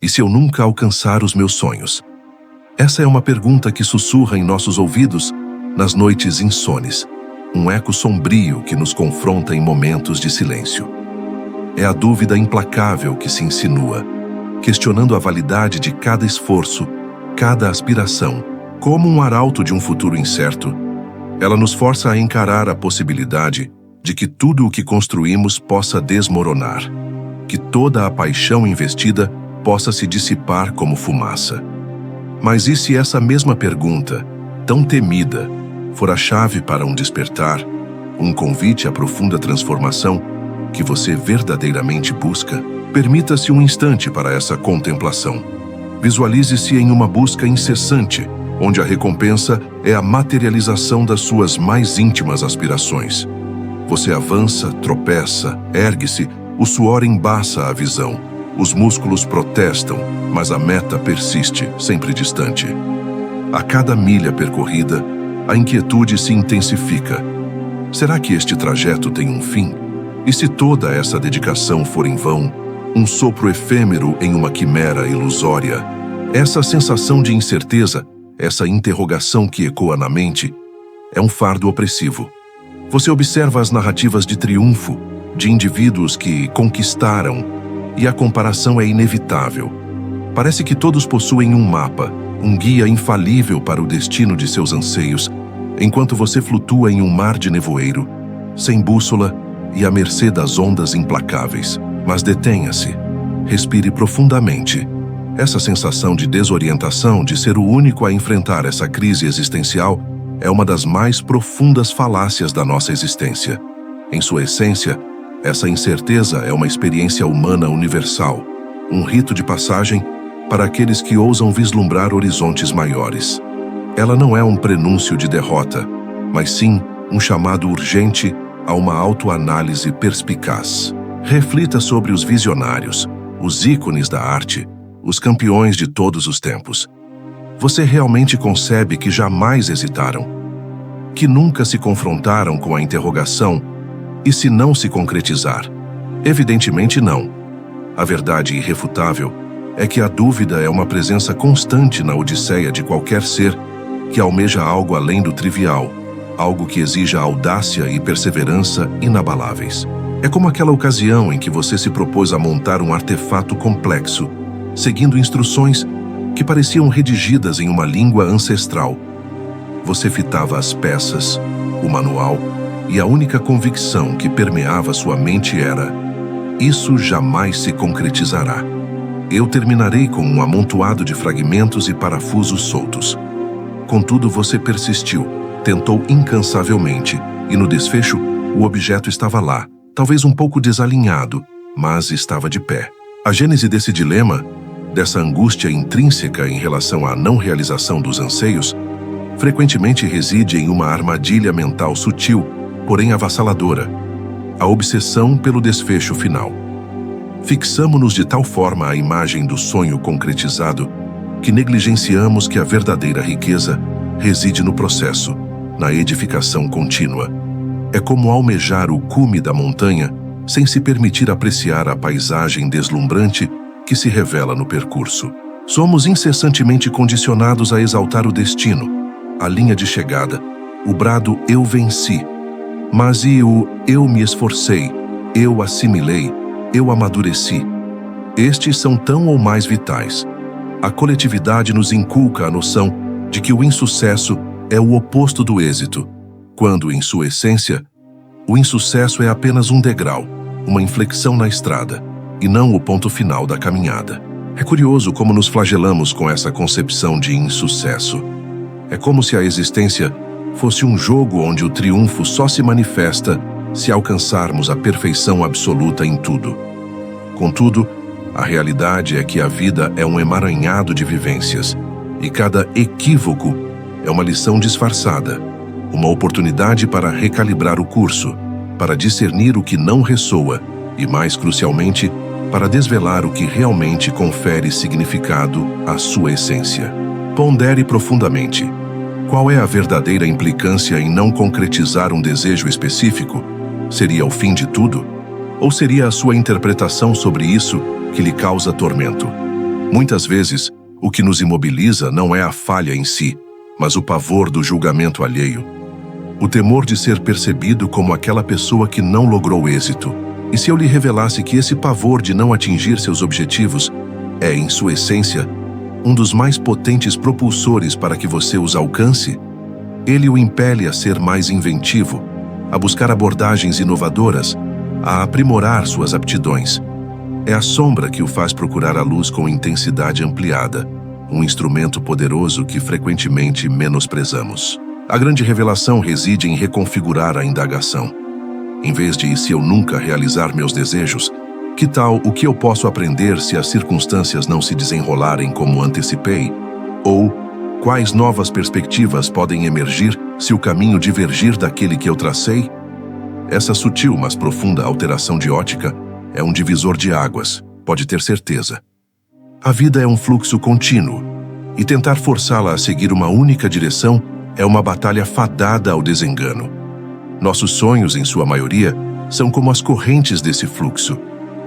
E se eu nunca alcançar os meus sonhos? Essa é uma pergunta que sussurra em nossos ouvidos nas noites insones, um eco sombrio que nos confronta em momentos de silêncio. É a dúvida implacável que se insinua, questionando a validade de cada esforço, cada aspiração. Como um arauto de um futuro incerto, ela nos força a encarar a possibilidade de que tudo o que construímos possa desmoronar, que toda a paixão investida possa se dissipar como fumaça. Mas e se essa mesma pergunta, tão temida, for a chave para um despertar, um convite à profunda transformação que você verdadeiramente busca? Permita-se um instante para essa contemplação. Visualize-se em uma busca incessante, onde a recompensa é a materialização das suas mais íntimas aspirações. Você avança, tropeça, ergue-se, o suor embaça a visão, os músculos protestam, mas a meta persiste, sempre distante. A cada milha percorrida, a inquietude se intensifica. Será que este trajeto tem um fim? E se toda essa dedicação for em vão, um sopro efêmero em uma quimera ilusória? Essa sensação de incerteza, essa interrogação que ecoa na mente, é um fardo opressivo. Você observa as narrativas de triunfo, de indivíduos que conquistaram, e a comparação é inevitável. Parece que todos possuem um mapa, um guia infalível para o destino de seus anseios, enquanto você flutua em um mar de nevoeiro, sem bússola e à mercê das ondas implacáveis. Mas detenha-se, respire profundamente. Essa sensação de desorientação, de ser o único a enfrentar essa crise existencial, é uma das mais profundas falácias da nossa existência. Em sua essência, essa incerteza é uma experiência humana universal, um rito de passagem para aqueles que ousam vislumbrar horizontes maiores. Ela não é um prenúncio de derrota, mas sim um chamado urgente a uma autoanálise perspicaz. Reflita sobre os visionários, os ícones da arte, os campeões de todos os tempos. Você realmente concebe que jamais hesitaram? Que nunca se confrontaram com a interrogação: e se não se concretizar? Evidentemente não. A verdade irrefutável é que a dúvida é uma presença constante na odisseia de qualquer ser que almeja algo além do trivial, algo que exija audácia e perseverança inabaláveis. É como aquela ocasião em que você se propôs a montar um artefato complexo, seguindo instruções que pareciam redigidas em uma língua ancestral. Você fitava as peças, o manual, e a única convicção que permeava sua mente era: isso jamais se concretizará. Eu terminarei com um amontoado de fragmentos e parafusos soltos. Contudo, você persistiu, tentou incansavelmente, e no desfecho, o objeto estava lá, talvez um pouco desalinhado, mas estava de pé. A gênese desse dilema, dessa angústia intrínseca em relação à não realização dos anseios, frequentemente reside em uma armadilha mental sutil, porém avassaladora: a obsessão pelo desfecho final. Fixamo-nos de tal forma à imagem do sonho concretizado que negligenciamos que a verdadeira riqueza reside no processo, na edificação contínua. É como almejar o cume da montanha sem se permitir apreciar a paisagem deslumbrante que se revela no percurso. Somos incessantemente condicionados a exaltar o destino, a linha de chegada, o brado "eu venci". Mas e o "eu me esforcei, eu assimilei, eu amadureci"? Estes são tão ou mais vitais. A coletividade nos inculca a noção de que o insucesso é o oposto do êxito, quando, em sua essência, o insucesso é apenas um degrau, uma inflexão na estrada, e não o ponto final da caminhada. É curioso como nos flagelamos com essa concepção de insucesso. É como se a existência fosse um jogo onde o triunfo só se manifesta se alcançarmos a perfeição absoluta em tudo. Contudo, a realidade é que a vida é um emaranhado de vivências, e cada equívoco é uma lição disfarçada, uma oportunidade para recalibrar o curso, para discernir o que não ressoa e, mais crucialmente, para desvelar o que realmente confere significado à sua essência. Pondere profundamente. Qual é a verdadeira implicância em não concretizar um desejo específico? Seria o fim de tudo? Ou seria a sua interpretação sobre isso que lhe causa tormento? Muitas vezes, o que nos imobiliza não é a falha em si, mas o pavor do julgamento alheio. O temor de ser percebido como aquela pessoa que não logrou êxito. E se eu lhe revelasse que esse pavor de não atingir seus objetivos é, em sua essência, um dos mais potentes propulsores para que você os alcance? Ele o impele a ser mais inventivo, a buscar abordagens inovadoras, a aprimorar suas aptidões. É a sombra que o faz procurar a luz com intensidade ampliada, um instrumento poderoso que frequentemente menosprezamos. A grande revelação reside em reconfigurar a indagação. Em vez de "e se eu nunca realizar meus desejos?", que tal "o que eu posso aprender se as circunstâncias não se desenrolarem como antecipei?", ou "quais novas perspectivas podem emergir se o caminho divergir daquele que eu tracei?". Essa sutil, mas profunda alteração de ótica é um divisor de águas, pode ter certeza. A vida é um fluxo contínuo, e tentar forçá-la a seguir uma única direção é uma batalha fadada ao desengano. Nossos sonhos, em sua maioria, são como as correntes desse fluxo.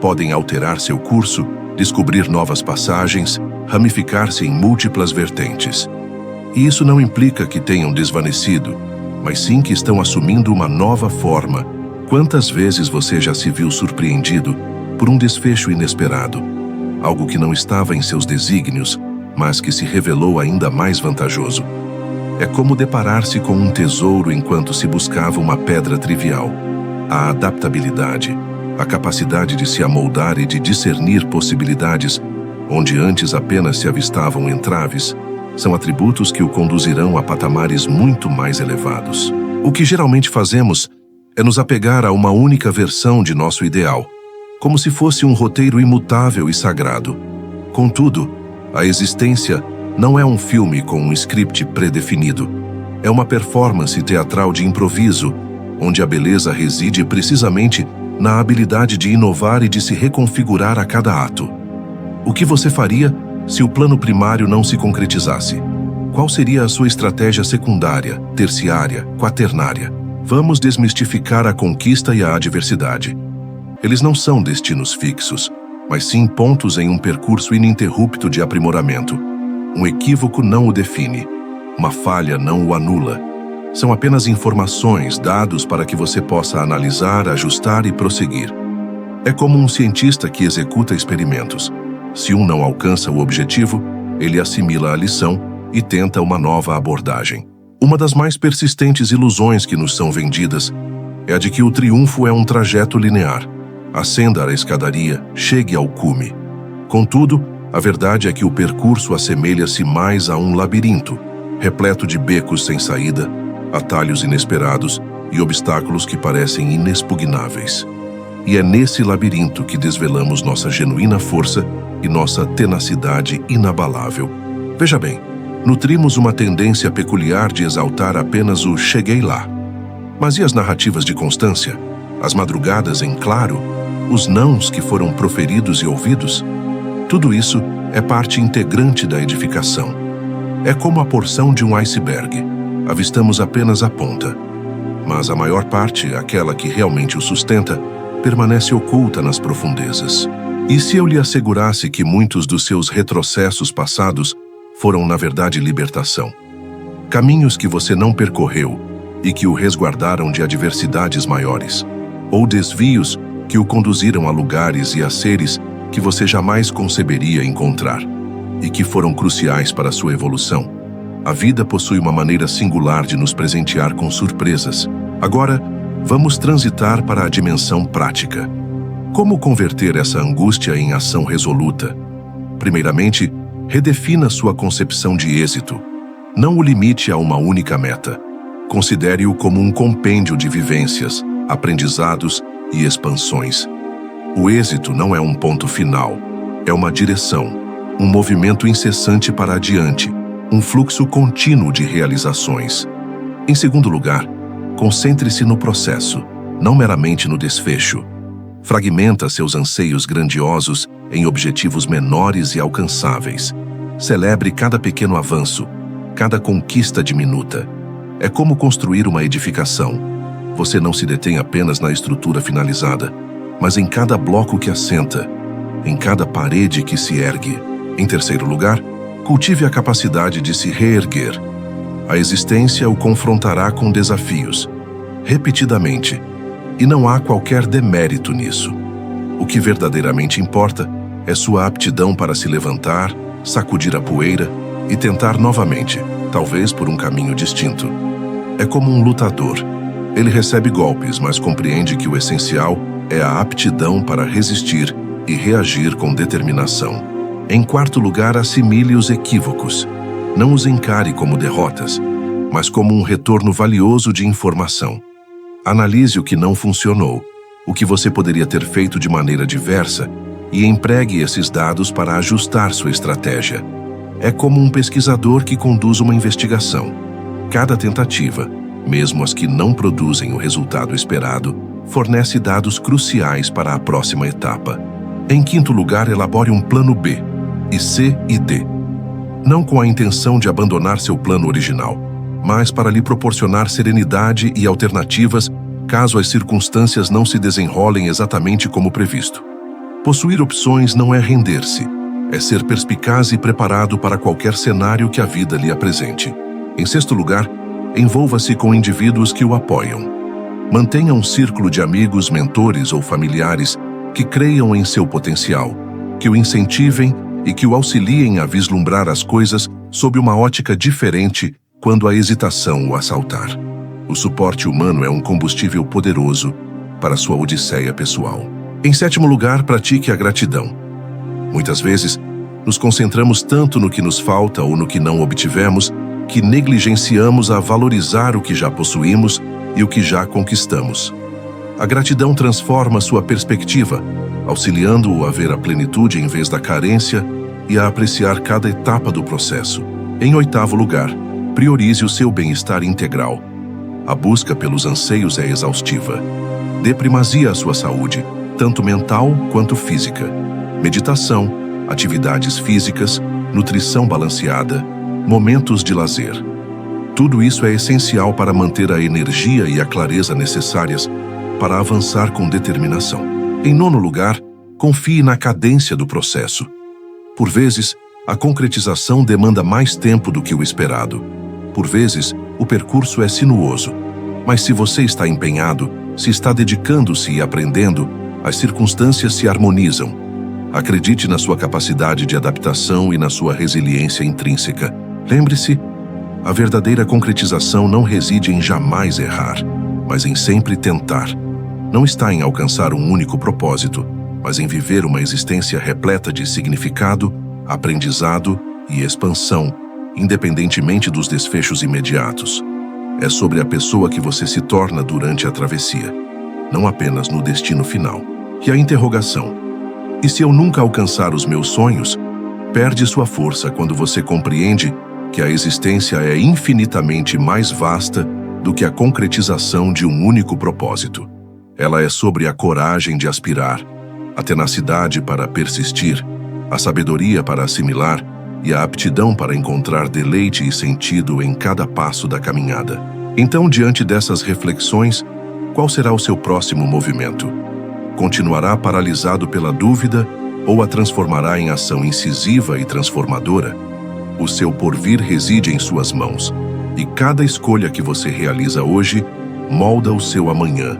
Podem alterar seu curso, descobrir novas passagens, ramificar-se em múltiplas vertentes. E isso não implica que tenham desvanecido, mas sim que estão assumindo uma nova forma. Quantas vezes você já se viu surpreendido por um desfecho inesperado? Algo que não estava em seus desígnios, mas que se revelou ainda mais vantajoso. É como deparar-se com um tesouro enquanto se buscava uma pedra trivial. A adaptabilidade, a capacidade de se amoldar e de discernir possibilidades, onde antes apenas se avistavam entraves, são atributos que o conduzirão a patamares muito mais elevados. O que geralmente fazemos é nos apegar a uma única versão de nosso ideal, como se fosse um roteiro imutável e sagrado. Contudo, a existência não é um filme com um script predefinido. É uma performance teatral de improviso, onde a beleza reside precisamente na habilidade de inovar e de se reconfigurar a cada ato. O que você faria se o plano primário não se concretizasse? Qual seria a sua estratégia secundária, terciária, quaternária? Vamos desmistificar a conquista e a adversidade. Eles não são destinos fixos, mas sim pontos em um percurso ininterrupto de aprimoramento. Um equívoco não o define, uma falha não o anula. São apenas informações, dados para que você possa analisar, ajustar e prosseguir. É como um cientista que executa experimentos. Se um não alcança o objetivo, ele assimila a lição e tenta uma nova abordagem. Uma das mais persistentes ilusões que nos são vendidas é a de que o triunfo é um trajeto linear. Ascenda a escadaria, chegue ao cume. Contudo, a verdade é que o percurso assemelha-se mais a um labirinto, repleto de becos sem saída, atalhos inesperados e obstáculos que parecem inexpugnáveis. E é nesse labirinto que desvelamos nossa genuína força e nossa tenacidade inabalável. Veja bem, nutrimos uma tendência peculiar de exaltar apenas o "cheguei lá". Mas e as narrativas de constância? As madrugadas em claro? Os nãos que foram proferidos e ouvidos? Tudo isso é parte integrante da edificação. É como a porção de um iceberg. Avistamos apenas a ponta. Mas a maior parte, aquela que realmente o sustenta, permanece oculta nas profundezas. E se eu lhe assegurasse que muitos dos seus retrocessos passados foram, na verdade, libertação? Caminhos que você não percorreu e que o resguardaram de adversidades maiores, ou desvios que o conduziram a lugares e a seres que você jamais conceberia encontrar, e que foram cruciais para a sua evolução. A vida possui uma maneira singular de nos presentear com surpresas. Agora, vamos transitar para a dimensão prática. Como converter essa angústia em ação resoluta? Primeiramente, redefina sua concepção de êxito. Não o limite a uma única meta. Considere-o como um compêndio de vivências, aprendizados e expansões. O êxito não é um ponto final, é uma direção, um movimento incessante para adiante, um fluxo contínuo de realizações. Em segundo lugar, concentre-se no processo, não meramente no desfecho. Fragmenta seus anseios grandiosos em objetivos menores e alcançáveis. Celebre cada pequeno avanço, cada conquista diminuta. É como construir uma edificação. Você não se detém apenas na estrutura finalizada, mas em cada bloco que assenta, em cada parede que se ergue. Em terceiro lugar, cultive a capacidade de se reerguer. A existência o confrontará com desafios, repetidamente, e não há qualquer demérito nisso. O que verdadeiramente importa é sua aptidão para se levantar, sacudir a poeira e tentar novamente, talvez por um caminho distinto. É como um lutador. Ele recebe golpes, mas compreende que o essencial é a aptidão para resistir e reagir com determinação. Em quarto lugar, assimile os equívocos. Não os encare como derrotas, mas como um retorno valioso de informação. Analise o que não funcionou, o que você poderia ter feito de maneira diversa, e empregue esses dados para ajustar sua estratégia. É como um pesquisador que conduz uma investigação. Cada tentativa, mesmo as que não produzem o resultado esperado, fornece dados cruciais para a próxima etapa. Em quinto lugar, elabore um plano B, e C e D. Não com a intenção de abandonar seu plano original, mas para lhe proporcionar serenidade e alternativas caso as circunstâncias não se desenrolem exatamente como previsto. Possuir opções não é render-se, é ser perspicaz e preparado para qualquer cenário que a vida lhe apresente. Em sexto lugar, envolva-se com indivíduos que o apoiam. Mantenha um círculo de amigos, mentores ou familiares que creiam em seu potencial, que o incentivem e que o auxiliem a vislumbrar as coisas sob uma ótica diferente quando a hesitação o assaltar. O suporte humano é um combustível poderoso para sua odisseia pessoal. Em sétimo lugar, pratique a gratidão. Muitas vezes, nos concentramos tanto no que nos falta ou no que não obtivemos que negligenciamos a valorizar o que já possuímos e o que já conquistamos. A gratidão transforma sua perspectiva, auxiliando-o a ver a plenitude em vez da carência e a apreciar cada etapa do processo. Em oitavo lugar, priorize o seu bem-estar integral. A busca pelos anseios é exaustiva. Dê primazia à sua saúde, tanto mental quanto física. Meditação, atividades físicas, nutrição balanceada, momentos de lazer. Tudo isso é essencial para manter a energia e a clareza necessárias para avançar com determinação. Em nono lugar, confie na cadência do processo. Por vezes, a concretização demanda mais tempo do que o esperado. Por vezes, o percurso é sinuoso. Mas se você está empenhado, se está dedicando-se e aprendendo, as circunstâncias se harmonizam. Acredite na sua capacidade de adaptação e na sua resiliência intrínseca. Lembre-se, a verdadeira concretização não reside em jamais errar, mas em sempre tentar. Não está em alcançar um único propósito, mas em viver uma existência repleta de significado, aprendizado e expansão, independentemente dos desfechos imediatos. É sobre a pessoa que você se torna durante a travessia, não apenas no destino final. E a interrogação: e se eu nunca alcançar os meus sonhos? Perde sua força quando você compreende que a existência é infinitamente mais vasta do que a concretização de um único propósito. Ela é sobre a coragem de aspirar, a tenacidade para persistir, a sabedoria para assimilar e a aptidão para encontrar deleite e sentido em cada passo da caminhada. Então, diante dessas reflexões, qual será o seu próximo movimento? Continuará paralisado pela dúvida ou a transformará em ação incisiva e transformadora? O seu porvir reside em suas mãos, e cada escolha que você realiza hoje molda o seu amanhã.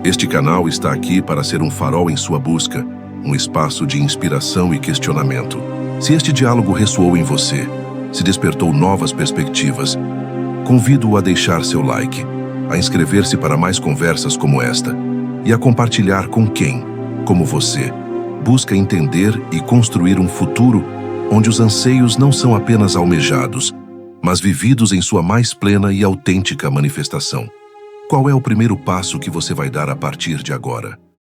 Este canal está aqui para ser um farol em sua busca, um espaço de inspiração e questionamento. Se este diálogo ressoou em você, se despertou novas perspectivas, convido-o a deixar seu like, a inscrever-se para mais conversas como esta e a compartilhar com quem, como você, busca entender e construir um futuro onde os anseios não são apenas almejados, mas vividos em sua mais plena e autêntica manifestação. Qual é o primeiro passo que você vai dar a partir de agora?